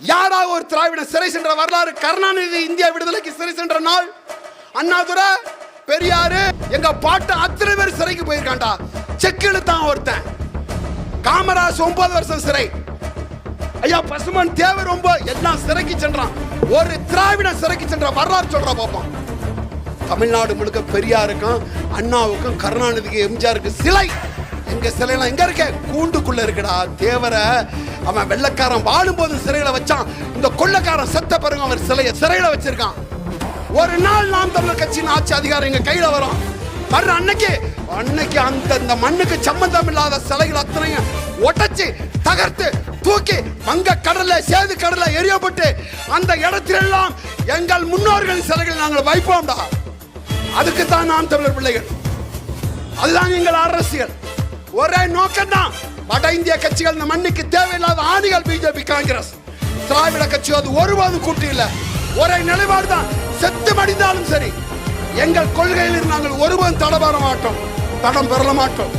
யாராக ஒரு திராவிட சிறை சென்ற வரலாறு? கருணாநிதி இந்தியா விடுதலைக்கு சிறை சென்ற நாள், அண்ணாதுரை, பெரியாரு, எங்க பாட்டு அத்தனை பேர் சிறைக்கு போயிருக்காண்டா. செக் இழுத்தான் ஒருத்தன். காமராஜ் 9 வருஷம் சிறை. ஐயா பசுமன் தேவர் எல்லாம் சிறைக்கு சென்றான். ஒரு திராவிட சிறைக்கு சென்ற வரலாறு சொல்ற பாப்போம். தமிழ்நாடு முழுக்க பெரியாருக்கும் அண்ணாவுக்கும் கருணாநிதிக்கு எம்ஜிஆருக்கு சிலை. எங்க சிலையெல்லாம் எங்க இருக்க? கூண்டுக்குள்ள இருக்குடா. தேவரை அவன் வெள்ளக்காரன் வாழும்போது சிறையில வச்சான். இந்த கொள்ளக்காரன் செத்த பிறகு அவர் சிலையை சிறையில வச்சிருக்கான். ஒரு நாள் நாம் தமிழர் கட்சியின் ஆட்சி அதிகாரம் எங்க கையில வரும். வர்ற அன்னைக்கு அந்த மண்ணுக்கு சம்பந்தம் இல்லாத சிலைகள் அத்தனையும் ஒட்டச்சு தகர்த்து தூக்கி வங்க கடல்ல சேது கடல்ல எரியப்பட்டு அந்த இடத்திலெல்லாம் எங்கள் முன்னோர்களின் சிலைகள் நாங்கள் வைப்போம்டா. அதுக்கு தான் நாம் தமிழர் பிள்ளைகள். அதுதான் எங்கள் அரசியல். ஒரே நோக்கம் தான். வட இந்திய கட்சிகள் இந்த மண்ணுக்கு தேவையில்லாத ஆணிகள். பிஜேபி, காங்கிரஸ், திராவிட கட்சி அது ஒருபோதும் கூட்டி இல்ல. ஒரே நிலைப்பாடு தான். செத்து மடிந்தாலும் சரி, எங்கள் கொள்கையில் நாங்கள் ஒருபோதும் தடம் பெற மாட்டோம்.